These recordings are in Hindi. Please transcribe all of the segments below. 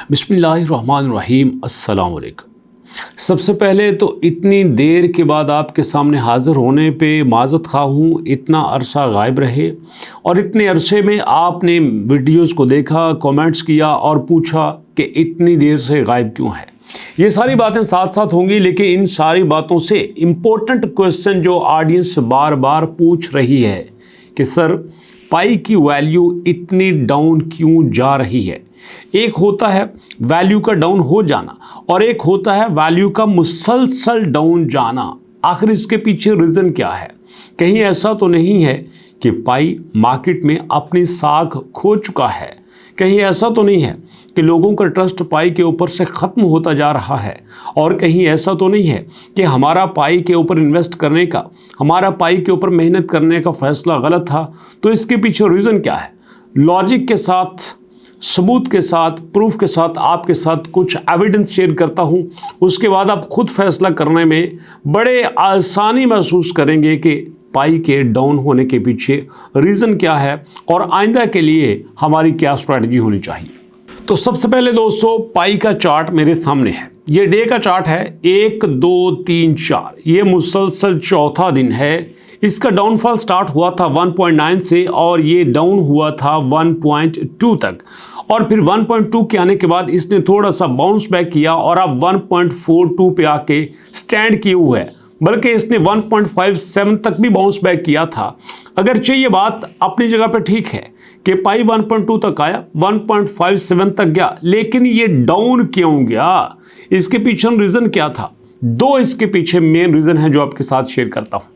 बिस्मिल्लाहिर्रहमानिर्रहीम, अस्सलाम वालेकुम। सबसे पहले तो इतनी देर के बाद आपके सामने हाज़िर होने पे माज़रत ख़्वाह हूँ। इतना अरसा गायब रहे और इतने अरसे में आपने वीडियोज़ को देखा, कमेंट्स किया और पूछा कि इतनी देर से गायब क्यों है। ये सारी बातें साथ साथ होंगी, लेकिन इन सारी बातों से इम्पोर्टेंट क्वेश्चन जो ऑडियंस बार बार पूछ रही है कि सर पाई की वैल्यू इतनी डाउन क्यों जा रही है। एक होता है वैल्यू का डाउन हो जाना और एक होता है वैल्यू का मुसलसल डाउन जाना। आखिर इसके पीछे रीज़न क्या है? कहीं ऐसा तो नहीं है कि पाई मार्केट में अपनी साख खो चुका है? कहीं ऐसा तो नहीं है कि लोगों का ट्रस्ट पाई के ऊपर से ख़त्म होता जा रहा है? और कहीं ऐसा तो नहीं है कि हमारा पाई के ऊपर इन्वेस्ट करने का, हमारा पाई के ऊपर मेहनत करने का फ़ैसला गलत था? तो इसके पीछे रीज़न क्या है? लॉजिक के साथ, सबूत के साथ, प्रूफ के साथ आपके साथ कुछ एविडेंस शेयर करता हूं। उसके बाद आप खुद फैसला करने में बड़े आसानी महसूस करेंगे कि पाई के डाउन होने के पीछे रीज़न क्या है और आइंदा के लिए हमारी क्या स्ट्रैटेजी होनी चाहिए। तो सबसे पहले दोस्तों, पाई का चार्ट मेरे सामने है। ये डे का चार्ट है, 1 2 3 4। ये मुसलसल चौथा दिन है। इसका डाउनफॉल स्टार्ट हुआ था 1.9 से और ये डाउन हुआ था 1.2 तक, और फिर 1.2 के आने के बाद इसने थोड़ा सा बाउंस बैक किया और अब 1.42 पे आके स्टैंड किए हुए है। बल्कि इसने 1.57 तक भी बाउंस बैक किया था। अगरचे ये बात अपनी जगह पे ठीक है कि पाई 1.2 तक आया, 1.57 तक गया, लेकिन ये डाउन क्यों गया? इसके पीछे रीज़न क्या था? दो इसके पीछे मेन रीज़न है जो आपके साथ शेयर करता हूँ।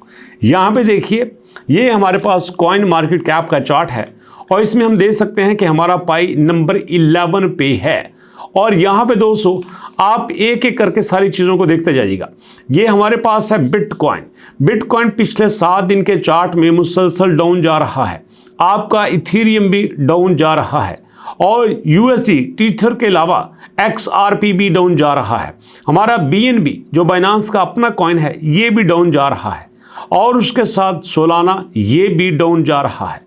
यहाँ पे देखिए, ये हमारे पास कॉइन मार्केट कैप का चार्ट है और इसमें हम देख सकते हैं कि हमारा पाई नंबर 11 पे है। और यहाँ पे दोस्तों आप एक एक करके सारी चीज़ों को देखते जाइएगा। ये हमारे पास है बिटकॉइन। बिटकॉइन पिछले 7 दिन के चार्ट में मुसलसल डाउन जा रहा है। आपका इथेरियम भी डाउन जा रहा है और यूएसडी टीथर के अलावा XRP भी डाउन जा रहा है। हमारा BNB जो बाइनांस का अपना कॉइन है, ये भी डाउन जा रहा है और उसके साथ सोलाना ये भी डाउन जा रहा है।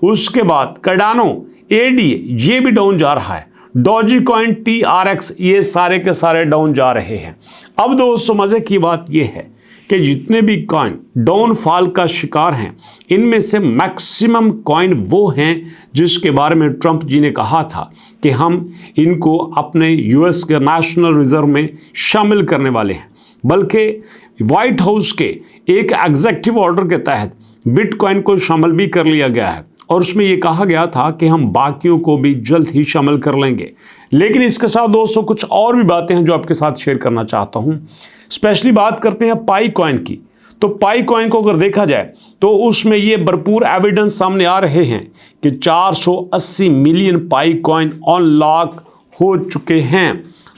उसके बाद कार्डानो ADA ये भी डाउन जा रहा है। डॉजी कॉइन TRX ये सारे के सारे डाउन जा रहे हैं। अब दोस्तों मज़े की बात ये है कि जितने भी कॉइन डाउनफॉल का शिकार हैं, इनमें से मैक्सिमम कॉइन वो हैं जिसके बारे में ट्रंप जी ने कहा था कि हम इनको अपने US के नेशनल रिजर्व में शामिल करने वाले हैं। बल्कि व्हाइट हाउस के एक एग्जीक्यूटिव ऑर्डर के तहत बिटकॉइन को शामिल भी कर लिया गया है और उसमें ये कहा गया था कि हम बाकियों को भी जल्द ही शामिल कर लेंगे। लेकिन इसके साथ दोस्तों कुछ और भी बातें हैं जो आपके साथ शेयर करना चाहता हूं। स्पेशली बात करते हैं पाई कॉइन की। तो पाई कॉइन को अगर देखा जाए तो उसमें ये भरपूर एविडेंस सामने आ रहे हैं कि 480 मिलियन पाई कॉइन अनलॉक हो चुके हैं।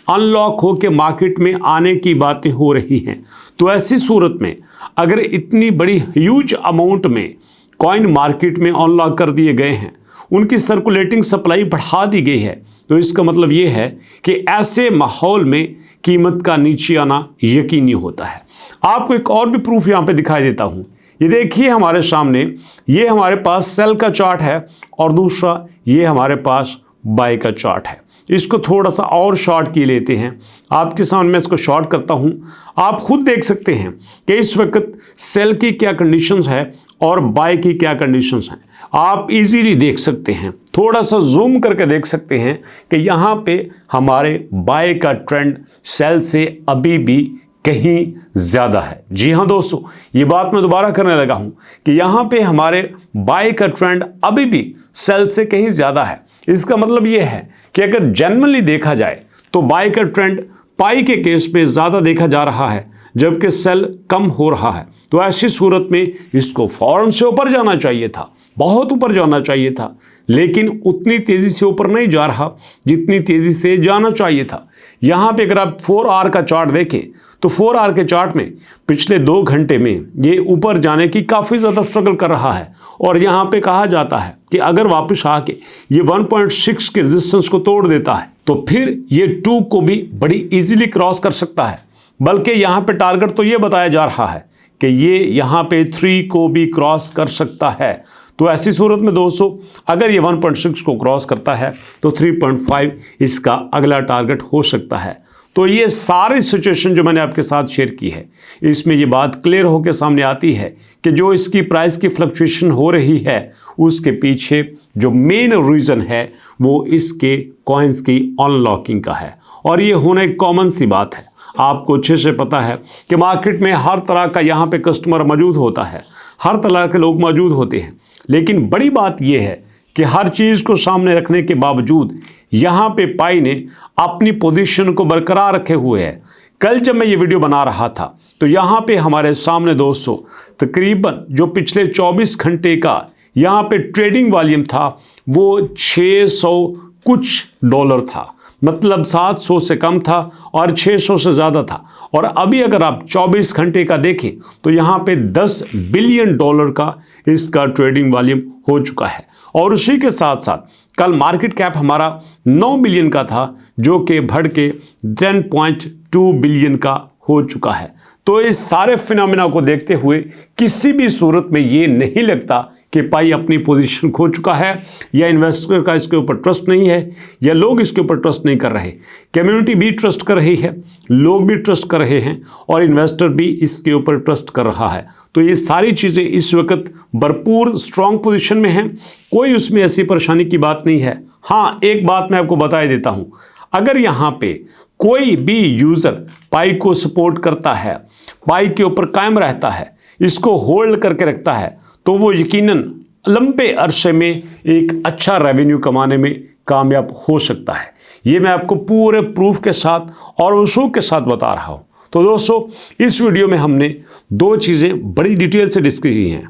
अनलॉक हो के मार्केट में आने की बातें हो रही हैं। तो ऐसी सूरत में अगर इतनी बड़ी ह्यूज अमाउंट में कॉइन मार्केट में अनलॉक कर दिए गए हैं, उनकी सर्कुलेटिंग सप्लाई बढ़ा दी गई है, तो इसका मतलब ये है कि ऐसे माहौल में कीमत का नीचे आना यकीनी होता है। आपको एक और भी प्रूफ यहाँ पे दिखाई देता हूँ। ये देखिए हमारे सामने, ये हमारे पास सेल का चार्ट है और दूसरा ये हमारे पास बाय का चार्ट है। इसको थोड़ा सा और शॉर्ट किए लेते हैं। आपके सामने मैं इसको शॉर्ट करता हूं। आप खुद देख सकते हैं कि इस वक्त सेल की क्या कंडीशंस है और बाय की क्या कंडीशंस हैं। आप इजीली देख सकते हैं, थोड़ा सा जूम करके देख सकते हैं कि यहाँ पे हमारे बाय का ट्रेंड सेल से अभी भी कहीं ज़्यादा है। जी हाँ दोस्तों, ये बात मैं दोबारा करने लगा हूँ कि यहाँ पे हमारे बाय का ट्रेंड अभी भी सेल से कहीं ज़्यादा है। इसका मतलब ये है कि अगर जेन्युइनली देखा जाए तो बाय का ट्रेंड पाई के केस में ज़्यादा देखा जा रहा है, जबकि सेल कम हो रहा है। तो ऐसी सूरत में इसको फौरन से ऊपर जाना चाहिए था, बहुत ऊपर जाना चाहिए था, लेकिन उतनी तेज़ी से ऊपर नहीं जा रहा जितनी तेज़ी से जाना चाहिए था। यहाँ पे अगर आप 4 आवर का चार्ट देखें तो 4 आवर के चार्ट में पिछले 2 घंटे में ये ऊपर जाने की काफ़ी ज़्यादा स्ट्रगल कर रहा है और यहाँ पे कहा जाता है कि अगर वापस आके ये 1.6 के रेजिस्टेंस को तोड़ देता है तो फिर ये 2 को भी बड़ी इजीली क्रॉस कर सकता है। बल्कि यहाँ पे टारगेट तो ये बताया जा रहा है कि ये यहाँ पे 3 को भी क्रॉस कर सकता है। तो ऐसी सूरत में दोस्तों अगर ये 1.6 को क्रॉस करता है तो 3.5 इसका अगला टारगेट हो सकता है। तो ये सारी सिचुएशन जो मैंने आपके साथ शेयर की है, इसमें ये बात क्लियर होकर सामने आती है कि जो इसकी प्राइस की फ्लक्चुएशन हो रही है उसके पीछे जो मेन रीज़न है वो इसके कॉइन्स की अनलॉकिंग का है। और ये होना एक कॉमन सी बात है, आपको अच्छे से पता है कि मार्केट में हर तरह का यहाँ पे कस्टमर मौजूद होता है, हर तरह के लोग मौजूद होते हैं, लेकिन बड़ी बात यह है कि हर चीज़ को सामने रखने के बावजूद यहाँ पे पाई ने अपनी पोजीशन को बरकरार रखे हुए है। कल जब मैं ये वीडियो बना रहा था तो यहाँ पे हमारे सामने दोस्तों तकरीबन जो पिछले 24 घंटे का यहाँ पे ट्रेडिंग वॉल्यूम था वो 600 कुछ डॉलर था, मतलब 700 से कम था और 600 से ज़्यादा था। और अभी अगर आप 24 घंटे का देखें तो यहाँ पे 10 बिलियन डॉलर का इसका ट्रेडिंग वॉल्यूम हो चुका है। और उसी के साथ साथ कल मार्केट कैप हमारा 9 बिलियन का था जो कि बढ़ के 10.2 बिलियन का हो चुका है। तो इस सारे फिनोमेना को देखते हुए किसी भी सूरत में ये नहीं लगता कि पाई अपनी पोजीशन खो चुका है या इन्वेस्टर का इसके ऊपर ट्रस्ट नहीं है या लोग इसके ऊपर ट्रस्ट नहीं कर रहे। कम्युनिटी भी ट्रस्ट कर रही है, लोग भी ट्रस्ट कर रहे हैं और इन्वेस्टर भी इसके ऊपर ट्रस्ट कर रहा है। तो ये सारी चीज़ें इस वक्त भरपूर स्ट्रॉन्ग पोजीशन में हैं, कोई उसमें ऐसी परेशानी की बात नहीं है। हाँ, एक बात मैं आपको बता देता हूँ, अगर यहाँ पे कोई भी यूज़र पाई को सपोर्ट करता है, पाई के ऊपर कायम रहता है, इसको होल्ड करके रखता है, तो वो यकीनन लंबे अरसे में एक अच्छा रेवेन्यू कमाने में कामयाब हो सकता है। ये मैं आपको पूरे प्रूफ के साथ और वसूख के साथ बता रहा हूँ। तो दोस्तों इस वीडियो में हमने दो चीज़ें बड़ी डिटेल से डिस्कस की हैं।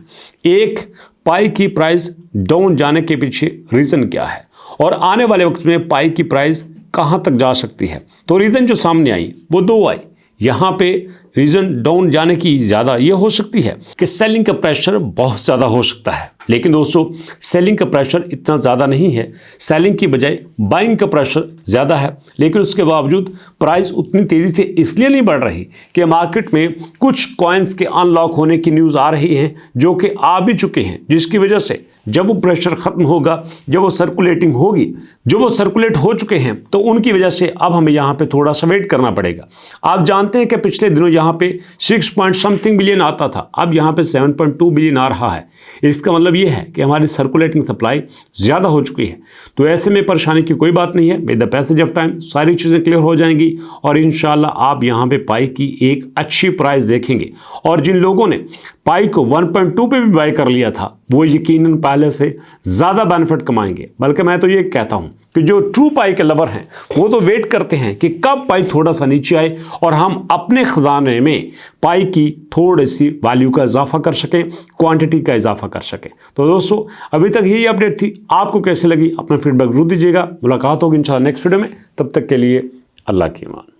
एक, पाई की प्राइस डाउन जाने के पीछे रीज़न क्या है और आने वाले वक्त में पाई की प्राइस कहाँ तक जा सकती है। तो रीज़न जो सामने आई वो दो आई। यहाँ पे रीज़न डाउन जाने की ज़्यादा ये हो सकती है कि सेलिंग का प्रेशर बहुत ज़्यादा हो सकता है, लेकिन दोस्तों सेलिंग का प्रेशर इतना ज़्यादा नहीं है, सेलिंग की बजाय बाइंग का प्रेशर ज़्यादा है। लेकिन उसके बावजूद प्राइस उतनी तेज़ी से इसलिए नहीं बढ़ रही कि मार्केट में कुछ कॉइन्स के अनलॉक होने की न्यूज़ आ रही हैं जो कि आ भी चुके हैं, जिसकी वजह से जब वो प्रेशर ख़त्म होगा, जब वो सर्कुलेटिंग होगी, जो वो सर्कुलेट हो चुके हैं, तो उनकी वजह से अब हमें यहाँ पे थोड़ा सा वेट करना पड़ेगा। आप जानते हैं कि पिछले दिनों यहाँ पे 6 बिलियन आता था, अब यहाँ पे 7.2 बिलियन आ रहा है। इसका मतलब ये है कि हमारी सर्कुलेटिंग सप्लाई ज़्यादा हो चुकी है। तो ऐसे में परेशानी की कोई बात नहीं है, with the passage of time सारी चीज़ें क्लियर हो जाएंगी और इंशाल्लाह आप यहाँ पे पाई की एक अच्छी प्राइस देखेंगे। और जिन लोगों ने पाई को 1.2 पे भी बाई कर लिया था वो यकीनन पहले से ज़्यादा बेनिफिट कमाएंगे। बल्कि मैं तो ये कहता हूँ कि जो ट्रू पाई के लवर हैं वो तो वेट करते हैं कि कब पाई थोड़ा सा नीचे आए और हम अपने खजाने में पाई की थोड़ी सी वैल्यू का इजाफा कर सकें, क्वांटिटी का इजाफा कर सकें। तो दोस्तों अभी तक यही अपडेट थी, आपको कैसी लगी अपना फीडबैक जरूर दीजिएगा। मुलाकात होगी इंशाल्लाह नेक्स्ट वीडियो में, तब तक के लिए अल्लाह की अमान।